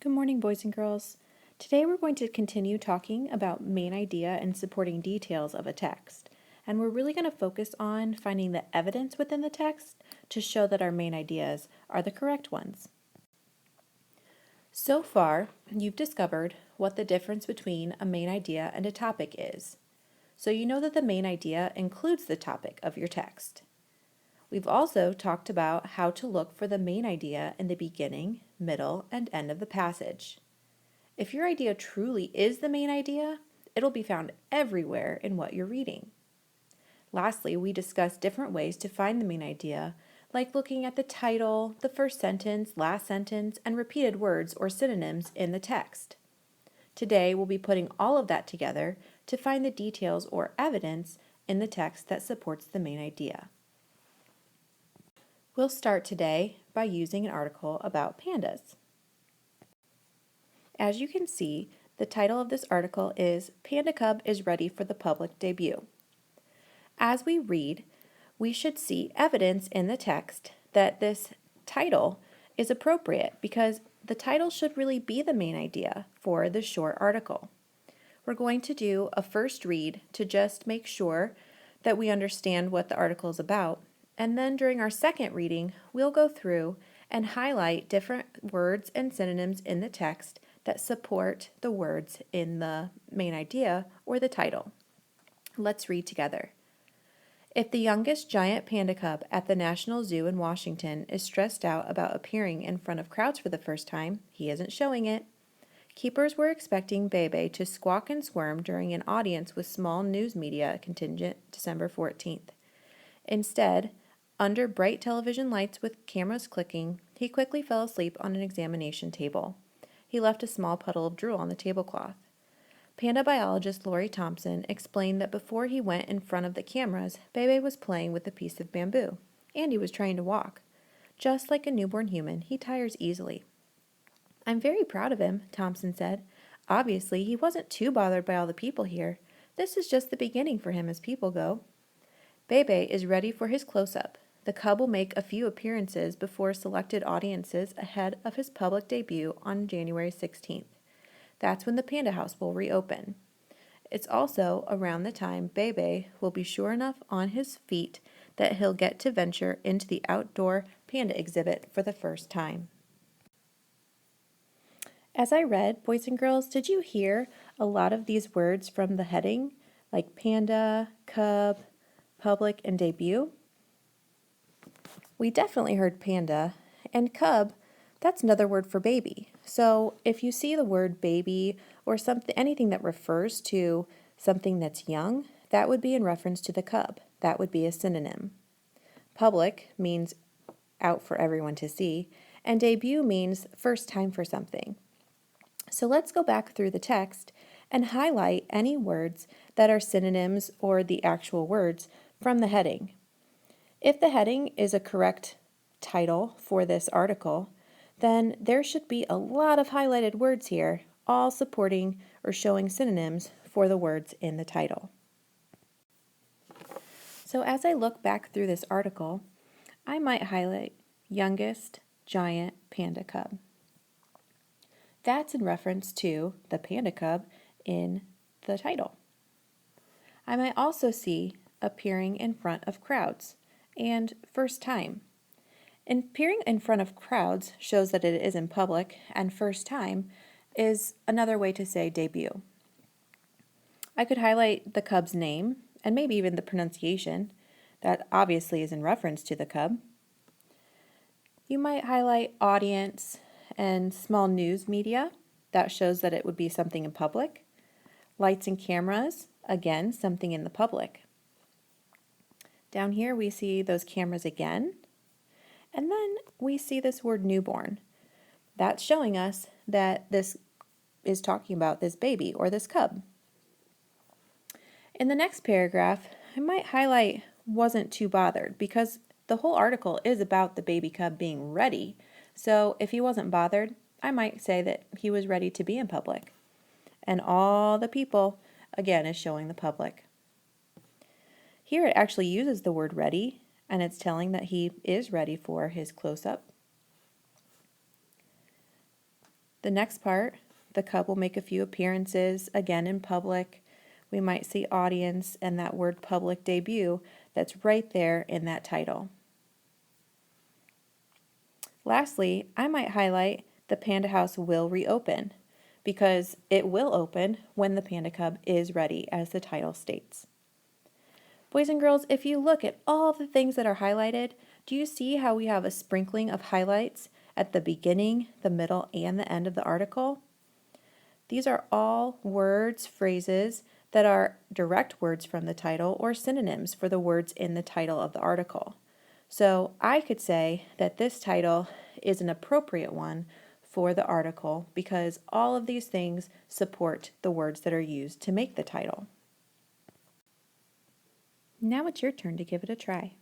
Good morning, boys and girls. Today we're going to continue talking about main idea and supporting details of a text. And we're really going to focus on finding the evidence within the text to show that our main ideas are the correct ones. So far, you've discovered what the difference between a main idea and a topic is. So you know that the main idea includes the topic of your text. We've also talked about how to look for the main idea in the beginning, middle, and end of the passage. If your idea truly is the main idea, it'll be found everywhere in what you're reading. Lastly, we discussed different ways to find the main idea, like looking at the title, the first sentence, last sentence, and repeated words or synonyms in the text. Today, we'll be putting all of that together to find the details or evidence in the text that supports the main idea. We'll start today by using an article about pandas. As you can see, the title of this article is Panda Cub is Ready for the Public Debut. As we read, we should see evidence in the text that this title is appropriate because the title should really be the main idea for the short article. We're going to do a first read to just make sure that we understand what the article is about, and then during our second reading, we'll go through and highlight different words and synonyms in the text that support the words in the main idea or the title. Let's read together. If the youngest giant panda cub at the National Zoo in Washington is stressed out about appearing in front of crowds for the first time, he isn't showing it. Keepers were expecting Bebe to squawk and squirm during an audience with small news media contingent December 14th. Instead, under bright television lights with cameras clicking, he quickly fell asleep on an examination table. He left a small puddle of drool on the tablecloth. Panda biologist Lori Thompson explained that before he went in front of the cameras, Bebe was playing with a piece of bamboo, and he was trying to walk. Just like a newborn human, he tires easily. I'm very proud of him, Thompson said. Obviously, he wasn't too bothered by all the people here. This is just the beginning for him as people go. Bebe is ready for his close-up. The cub will make a few appearances before selected audiences ahead of his public debut on January 16th. That's when the Panda House will reopen. It's also around the time Bebe will be sure enough on his feet that he'll get to venture into the outdoor panda exhibit for the first time. As I read, boys and girls, did you hear a lot of these words from the heading, like panda, cub, public, and debut? We definitely heard panda, and cub, that's another word for baby. So if you see the word baby or anything that refers to something that's young, that would be in reference to the cub. That would be a synonym. Public means out for everyone to see, and debut means first time for something. So let's go back through the text and highlight any words that are synonyms or the actual words from the heading. If the heading is a correct title for this article, then there should be a lot of highlighted words here, all supporting or showing synonyms for the words in the title. So as I look back through this article, I might highlight youngest giant panda cub. That's in reference to the panda cub in the title. I might also see appearing in front of crowds and first time. Appearing in front of crowds shows that it is in public, and first time is another way to say debut. I could highlight the cub's name and maybe even the pronunciation. That obviously is in reference to the cub. You might highlight audience and small news media. That shows that it would be something in public. Lights and cameras, again, something in the public. Down here we see those cameras again. And then we see this word newborn. That's showing us that this is talking about this baby or this cub. In the next paragraph, I might highlight wasn't too bothered because the whole article is about the baby cub being ready. So if he wasn't bothered, I might say that he was ready to be in public. And all the people, again, is showing the public. Here it actually uses the word ready, and it's telling that he is ready for his close-up. The next part, the cub will make a few appearances, again in public. We might see audience and that word public debut that's right there in that title. Lastly, I might highlight the Panda House will reopen because it will open when the Panda Cub is ready, as the title states. Boys and girls, if you look at all the things that are highlighted, do you see how we have a sprinkling of highlights at the beginning, the middle, and the end of the article? These are all words, phrases that are direct words from the title or synonyms for the words in the title of the article. So I could say that this title is an appropriate one for the article because all of these things support the words that are used to make the title. Now it's your turn to give it a try.